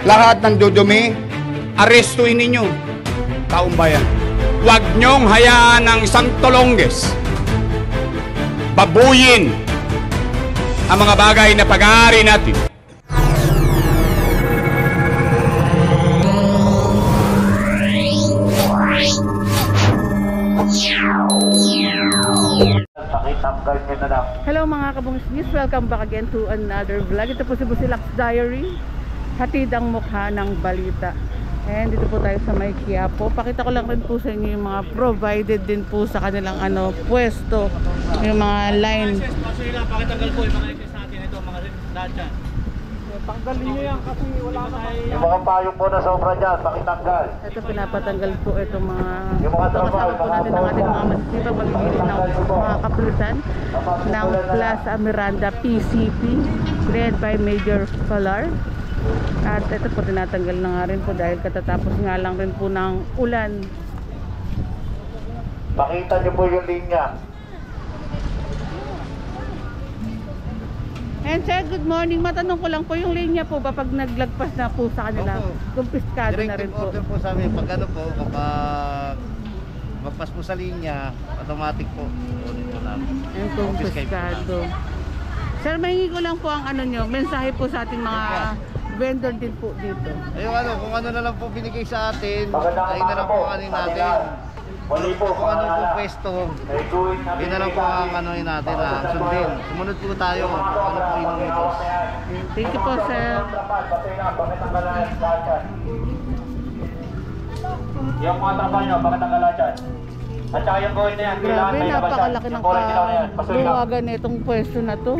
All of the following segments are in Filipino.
Lahat ng dudumi, arestuin ninyo. Taong bayan, huwag niyong hayaan ng isang Tolonges babuyin ang mga bagay na pag-aari natin. Hello mga kabungis news, welcome back again to another vlog. Ito po si Busilak's Diary, hatid ang mukha ng balita. And dito po tayo sa may Quiapo. Pakita ko lang rin po sa inyo yung mga provided din po sa kanilang pwesto, yung mga line. Pakitanggal po yung mga excess natin ito, mga lahat dyan. Tanggalin nyo yan kasi wala na kayo. Yung mga payong po na sobra dyan, pakitanggal. Ito pinapatanggal po itong mga trabaho, po natin ng ating mga masisipag magiging ng mga kapulisan ng Plaza Miranda PCP led by Major Falar. At ito po tinatanggal na nga rin po dahil katatapos nga lang rin po ng ulan. Pakita nyo po yung linya. And sir, good morning. Matanong ko lang po, yung linya po ba pag naglagpas na po sa kanila, kumpiskado na rin po? Order po sa amin, pag ano po, kapag magpas po sa linya, automatic po. Ulit po namin. And kumpiskado. Sir, mahingi ko lang po ang nyo, mensahe po sa ating mga vendor din po dito. Ayun kung ano na lang po binigay sa atin, ayun na lang po kanin natin. Kung ano po pwesto, yun na lang po ang natin, sundin. Sumunod po tayo kung ano po inuutos. Thank you po, sir. Yung mga trabaho nyo, pakitanggal lahat dyan. At saka yung gawin na yan, Grabe, napakalaki ng luwagan na itong pwesto na to.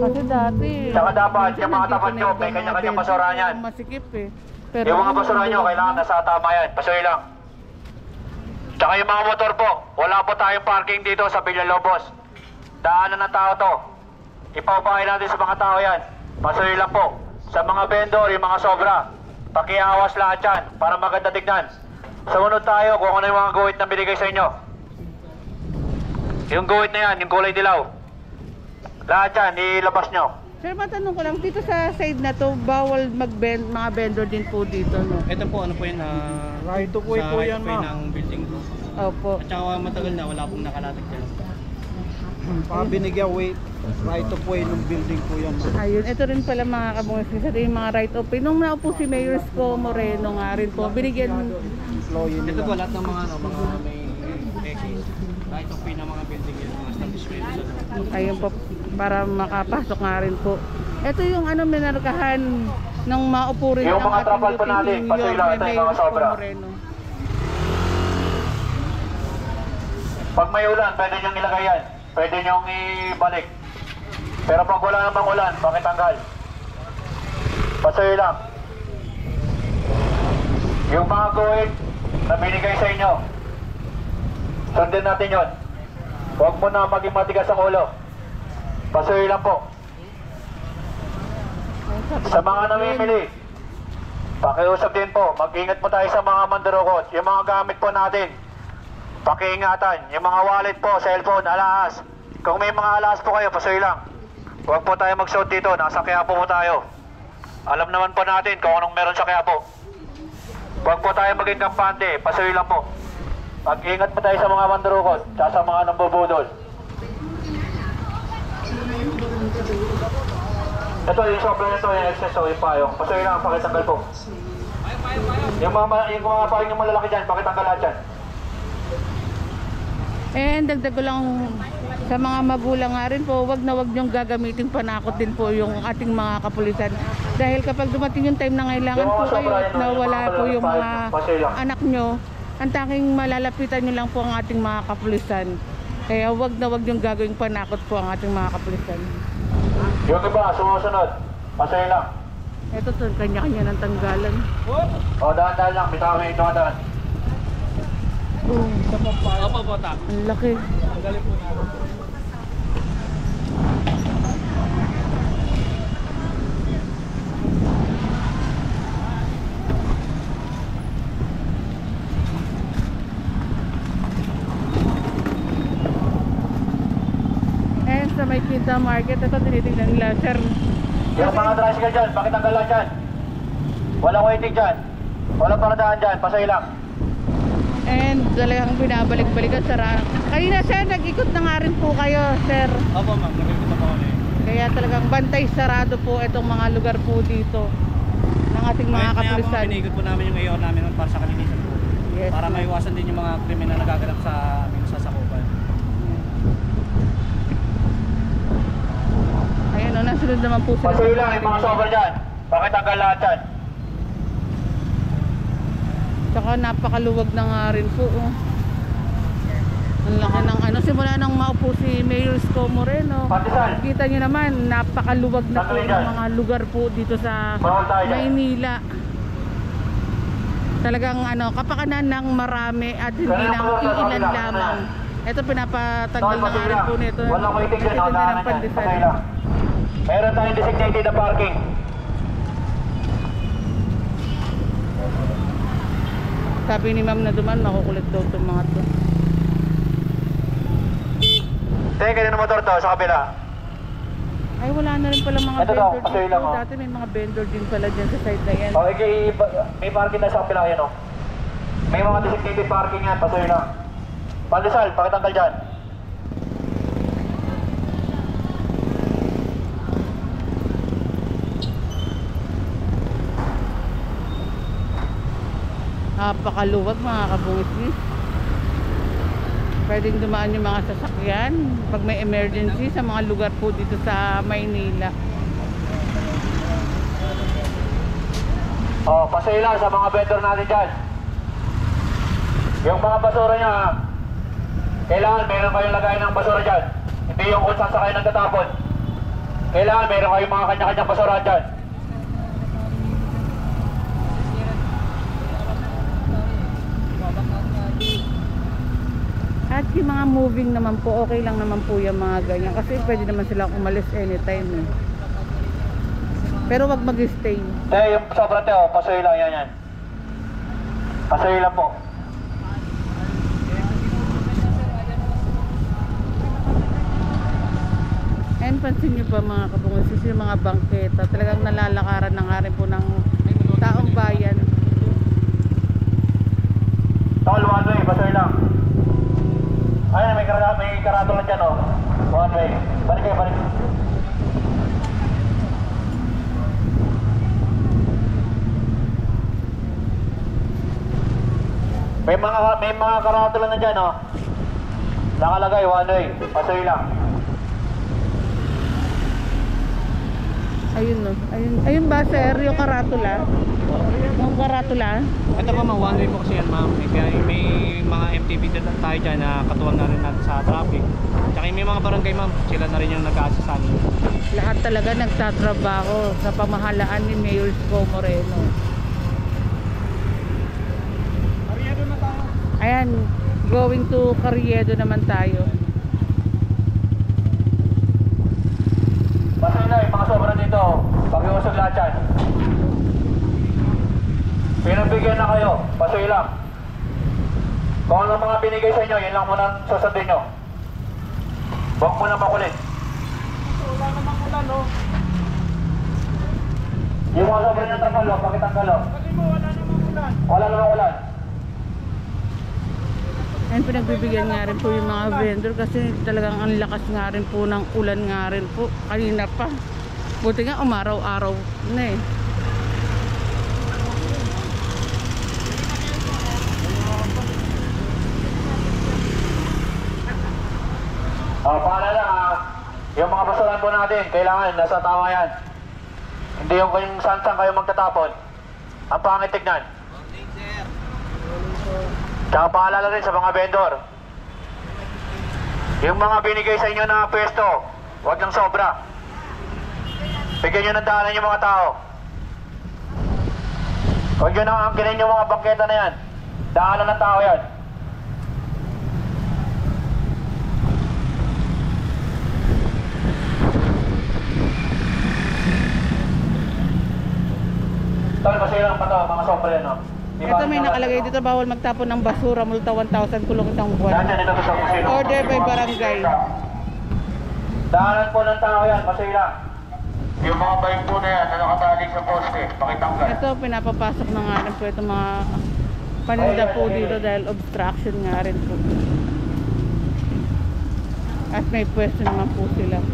Kasi dati, saka dapat, yung mga tapat nyo, may kanya-kanyang basura yan. Masikip eh. Pero yung mga basura nyo, kailangan nasa tama yan. Pasuloy lang. Tsaka yung mga motor po, wala po tayong parking dito sa Villalobos. Daanan ng tao to. Ipaupahin natin sa mga tao yan. Pasuloy lang po. Sa mga vendor, yung mga sobra, pakiawas lahat yan para maganda tignan. Sumunod tayo kung ano yung mga guhit na binigay sa inyo. Yung guhit na yan, yung kulay dilaw. Lahat yan, ilabas nyo. Sir, matanong ko lang, dito sa side na to, bawal mga vendor din po dito, no? Ito po, ano po yun, Right to way po yan, ma'am. ng building po. Opo. At saka matagal na, wala pong nakalatag dyan. Binigyan weight, right of way ng building po yan. Ayun, ito rin pala mga kabungis. Ito yung mga right of way. Nung naupo si Mayor Sco Moreno nga rin po, binigyan. Ito po, lahat ng mga may exit, right of way ng mga building yan, mga establishment. Ayun po, para makapasok nga rin po. Ito yung minarkahan ng maupo rin Yung ng mga ating trapal po natin, Mayor patuloy lang, ito yung Mayor mga Sco sobra. Moreno. Pag may ulan, pwede nyong ilagay yan. Pwede nyong ibalik. Pero pag wala namang ulan, pakitanggal. Pasuloy lang. Yung mga guhit na binigay sa inyo, sundin natin yon. Huwag mo na maging matigas ang ulo. Pasuloy lang po. Sa mga namimili, pakiusap din po, mag-ingat po tayo sa mga mandurukot. Yung mga gamit po natin, pakiingatan. Yung mga wallet po, cellphone, alahas. Kung may mga alahas po kayo, pasuloy lang. Huwag po tayo mag-shoot dito, nasa Quiapo po tayo. Alam naman po natin kung anong meron sa Quiapo. Huwag po tayo maging kampante, pasuloy lang po. Mag-ingat po tayo sa mga mandurukot, sa mga nambubudol. Ito yung sobra nito, yung excess o yung payong. Pasuloy lang, pakitanggal po. Yung mga payong yung malalaki dyan, pakitanggal lahat dyan. And dagdag ko lang sa mga magulang nga rin po, wag na wag niyong gagamitin panakot din po yung ating mga kapulisan. Dahil kapag dumating yung time na kailangan po kayo at nawala po yung mga anak nyo, ang tanging malalapitan nyo lang po ang ating mga kapulisan. Kaya wag na wag niyong gagawing panakot po ang ating mga kapulisan. Yung iba, sumusunod. Pasuloy lang. Ito to, kanya-kanya ng tanggalan. O, dahan-dahan lang, bitawin ito dahan. Opo, bota. Ang laki. Ang galing po natin. Sa may Quinta Market, ito tinitingnan nila, sir. Yung mga tricycle dyan, pakitanggal lahat dyan. Walang waiting dyan. Walang paradaan dyan. Pasay lang. And talagang binabalik-balikan sarado. Kanina sir, nag-ikot na nga rin po kayo, sir. Opo ma'am, nag-ikot na po kami. Kaya talagang bantay sarado po itong mga lugar po dito ng ating mga kapulisan. Piniikot po namin yung AO namin para sa kalinisan po. Yes, para maiwasan din yung mga krimen na nagaganap sa aming sasakupan. Ayan o, nasunod naman po sila. Pasay lang yung mga sobra dyan. Pakitanggal lahat dyan. Tsaka napakaluwag na nga rin po. Oh. Ang laki ng ano, simula nang maupo si Mayor Isko Moreno. Partisan. Kita nyo naman, napakaluwag na po ng mga lugar po dito sa Maynila. Talagang ano, kapakanan ng marami at hindi lang iilan lamang. Ito pinapatanggal na nga rin po nito. Walang waiting dyan. Ito din ang Pasay pandesal. lang. Meron tayong designated na parking. Sabi ni ma'am na duman, makukulit daw itong mga to. Tingin kayo ng motor to sa kabila. Ay wala na rin pala mga Ito daw, vendor pasay dito. lang, oh. Dati may mga vendor din pala dyan sa side na yan. Okay, may parking na sa kabila yan, oh. May mga designated parking yan, pasay lang. Pandesal, pakitanggal dyan. Napakaluwag mga kabungis. Pwedeng dumaan yung mga sasakyan pag may emergency sa mga lugar po dito sa Maynila. Oh, pasay lang sa mga vendor natin dyan. Yung mga basura niya, kailangan meron kayong lagay ng basura dyan. Hindi yung kung saan sa kayo nagtatapon. Kailangan meron kayong mga kanya-kanyang basura dyan. At yung mga moving naman po, okay lang naman po yung mga ganyan. Kasi pwede naman silang umalis anytime eh. Pero wag mag-stay. Yung sobrang teo, pasay lang yan. Pasay lang po. And pansin nyo pa mga kabungusis, yung mga bangketa, talagang nalalakaran na nga rin po ng taong bayan. Tol, one way, pasay lang. Ayun, may karato lang dyan, oh. One way. Balik kayo, balik. May mga karato lang na dyan, oh. Nakalagay, one way. Pasay lang. Ayun no. Ayun ba sir, yung karatula? Yung karatula? Ito po ma'am, one way po kasi yan ma'am. May mga MTV tayo dyan na katuwang na rin natin sa traffic. Tsaka may mga barangay ma'am, sila na rin yung nag-assist sa amin. Lahat talaga nagtatrabaho sa pamahalaan ni Mayor Isko Moreno. Karyedo na tayo. Ayan, going to Carriedo naman tayo. Pasay na, yung mga sobra dito, pag-iusog lahat yan. Pinagbigyan na kayo, pasay lang. Kung ano mga binigay sa inyo, yun lang muna susundin nyo. Huwag muna makulit. Wala namang ulan no? Yung mga sobra nyo tangkalo, pakitangkalo. Kasi mo, wala namang ulan. Wala namang ulan. Ayan, pinagbibigyan nga rin po yung mga vendor kasi talagang ang lakas nga rin po ng ulan nga rin po. Kanina pa. Buti nga umaraw-araw na eh. Paalala yung mga basuran po natin, kailangan nasa tama yan. Hindi yung kung saan kayo magtatapon. Ang pangit tignan. Tsaka paalala rin sa mga vendor. Yung mga binigay sa inyo na pwesto, huwag lang sobra. Bigyan nyo ng daanan yung mga tao. Huwag nyo nang angkinin yung mga bangketa na yan. Daanan ng tao yan. Tol, masirang pa to, mga sobra yan, no? Ito may nakalagay dito, bawal magtapon ng basura, multa 1,000, kulong isang buwan. Nandiyan ito gusto kung sino. Order by barangay. Daanan po ng tao yan, masira. Yung mga bike po na yan na nakatali sa poste, pakitanggal. Ito, pinapapasok na nga rin po itong mga paninda po dito dahil obstruction nga rin po. At may pwesto naman po sila.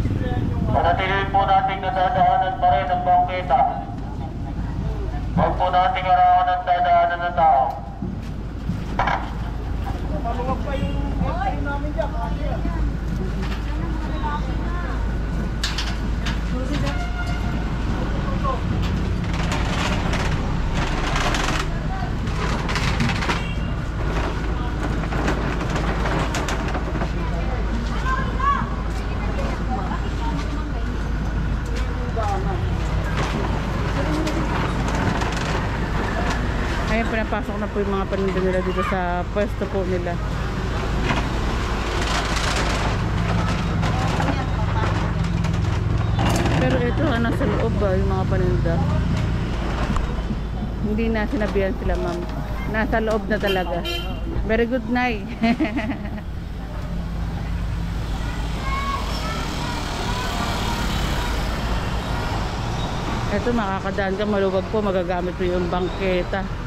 Panatiliin po natin nadadaanan pa rin ang bangketa. Huwag po natin arawan ang dadaanan ng tao. Maluwag pa yung entry namin dyan. Ayun, pinapasok na po yung mga paninda nila dito sa pwesto po nila. Pero ito, nasa loob ba yung mga paninda? Hindi na sinabihan sila, ma'am. Nasa loob na talaga. Very good night. Ito, makakadaan ka, maluwag po, magagamit po yung bangketa.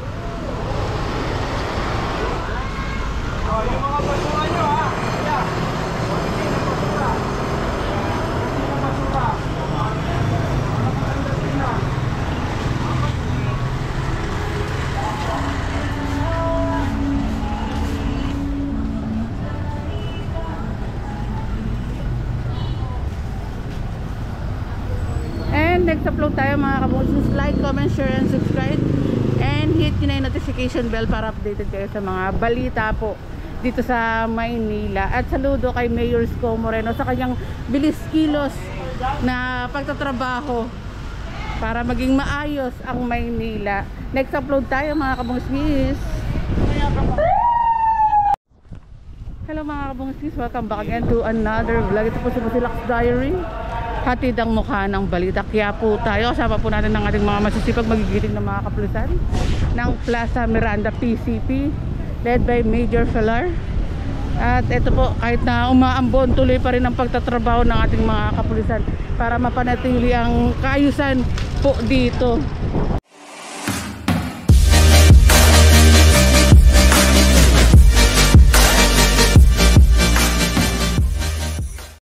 Yung mga basura nyo ha. Kaya. Hindi na basura. Hindi na basura. Maganda din na. And next upload tayo mga kabunsis. Like, comment, share, and subscribe. And hit nyo na yung notification bell para updated kayo sa mga balita po dito sa Maynila. At saludo kay Mayor Isko Moreno sa kanyang bilis kilos na pagtatrabaho para maging maayos ang Maynila. Next upload tayo mga kabunsis. Hello mga kabunsis, welcome back again to another vlog. Ito po si Basilax Diary. Hatid ang mukha ng balita. Kaya po tayo, kasama po natin ng ating mga masisipag magigiting ng mga kapulisan ng Plaza Miranda PCP led by Major Felar. At ito po, kahit na umaambon, tuloy pa rin ang pagtatrabaho ng ating mga kapulisan para mapanatili ang kaayusan po dito